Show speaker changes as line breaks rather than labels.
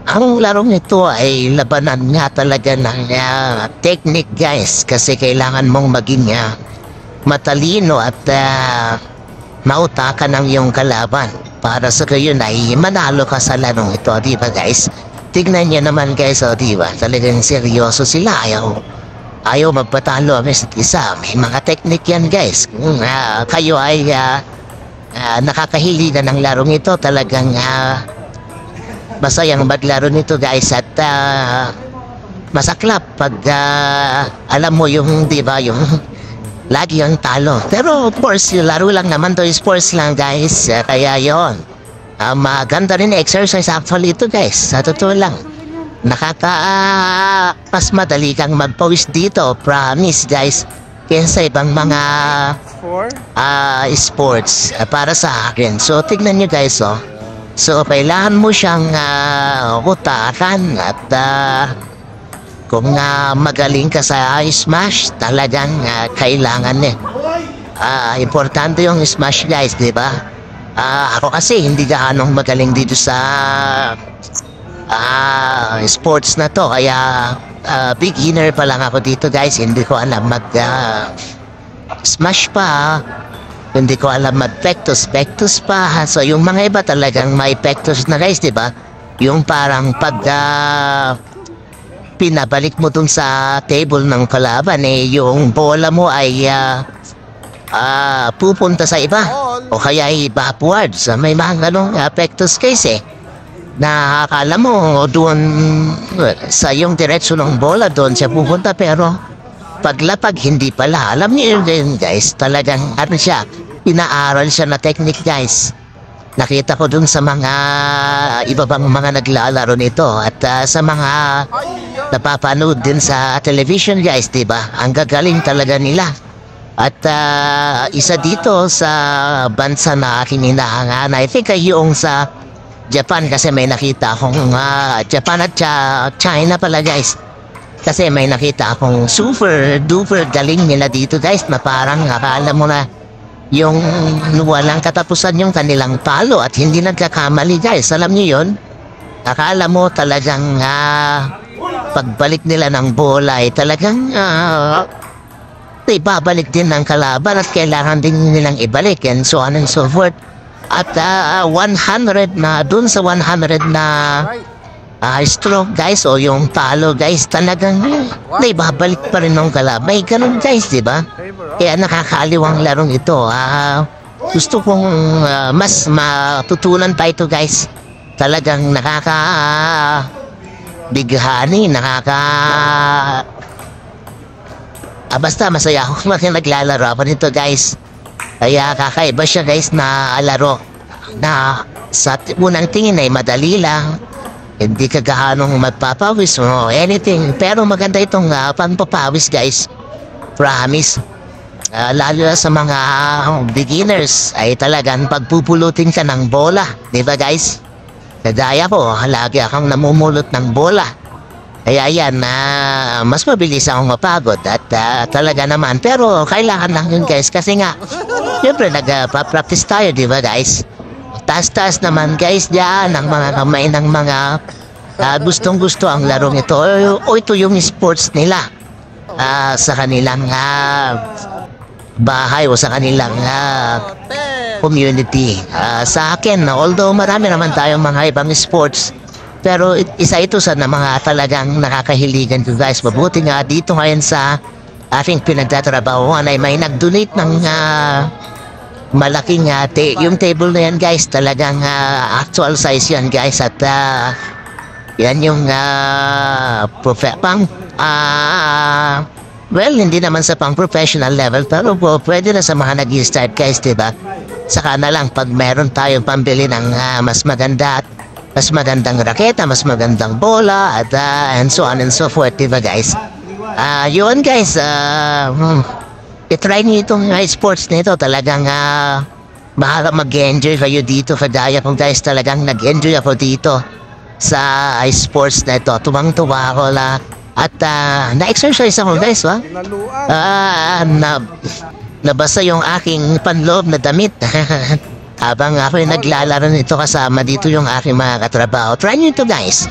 Ang larong ito ay labanan nga talaga ng technique guys kasi kailangan mong maging matalino at mautakan ng iyong kalaban para sa gayon ay manalo ka sa larong ito, di ba guys? Tignan niyo naman guys, di ba? Talagang seryoso sila, ayaw magpatalo ang isa't isa. May mga technique yan guys. Kung kayo ay nakakahili na ng larong ito, talagang masayang maglaro nito guys at masaklap pag alam mo yung, di ba, yung lagi yung talo. Pero of course, yung laro lang naman to, sports lang guys. Kaya yon, maganda rin exercise actually ito guys. Sa totoo lang, mas madali kang magpawis dito, promise guys, kaysa ibang mga sports para sa akin. So tignan nyo guys, so kailangan mo siyang utakan at kung magaling ka sa smash, talagang kailangan importante yung smash guys, di ba? Ako kasi hindi gaanong magaling dito sa sports na to, kaya beginner pa lang ako dito guys. Hindi ko alam mag smash pa, hindi ko alam mag pectus pa. So yung mga iba talagang may pectus na guys, di ba? Yung parang pag pinabalik mo dun sa table ng kalaban, yung bola mo ay pupunta sa iba o kaya ay backwards. May mga ganong pectus case na akala mo doon sa yung diretsyo ng bola, doon siya pupunta, pero paglapag hindi pala. Alam niyo yun guys, talagang siya, inaaral siya na technique guys. Nakita ko dun sa mga iba bang mga naglalaro nito at sa mga napapanood din sa television guys, diba? Ang gagaling talaga nila. At isa dito sa bansa na aking hinahangaan, I think ay yung sa Japan, kasi may nakita akong Japan at China pala guys. Kasi may nakita akong super duper galing nila dito guys, na parang akala mo na yung walang katapusan yung kanilang talo at hindi nagkakamali guys. Alam niyo yun? Akala mo talagang pagbalik nila ng bola ay talagang ibabalik din ng kalaban at kailangan din nilang ibalik and so on and so forth. At 100 na dun sa 100 na stroke guys o yung talo guys, talagang ibabalik pa rin ng kalaban. May ganun guys, diba? Kaya nakakaaliwang larong ito. Gusto kong mas matutunan pa ito guys. Talagang bighani, basta masaya ako naglalaro pa nito guys. Kaya kakaiba siya guys na laro na sa unang tingin ay madali lang. Hindi ka gaanong magpapawis o anything. Pero maganda itong pampapawis guys. Promise. Lalo na sa mga beginners ay talagang pagpupulutin ka ng bola. Diba guys? Kagaya ko, lagi akong namumulot ng bola. Kaya yan, mas mabilis akong mapagod at talaga naman. Pero kailangan lang yun guys kasi nga, siyempre nagpa-practice tayo, diba guys? Taas-taas naman guys dyan ang mga kamay ng mga gustong-gusto ang larong ito. O ito yung sports nila sa kanilang bahay o sa kanilang community. Sa akin, although marami naman tayong mga ibang sports, pero isa ito sa mga talagang nakakahiligan ko guys. Mabuti nga dito ngayon sa aking pinagtatrabahoan ay may nag-donate ng malaking yung table na yan guys. Talagang actual size yan guys. At yan yung well, hindi naman sa pang professional level, pero pwede na sa mga nag-start guys, diba? Saka na lang pag meron tayong pambili ng mas maganda at mas magandang raketa, mas magandang bola at and so on and so forth, diba guys? Yun guys, i-try nyo itong sports nito. Talagang baka mag-enjoy kayo dito. Kagaya kung guys, talagang nag-enjoy ako dito sa sports na ito. Tumang-tuwa ako at na-exercise ako guys, nabasa yung aking panloob na damit habang ako naglalaro nito kasama dito yung aking mga katrabaho. Try nyo ito guys.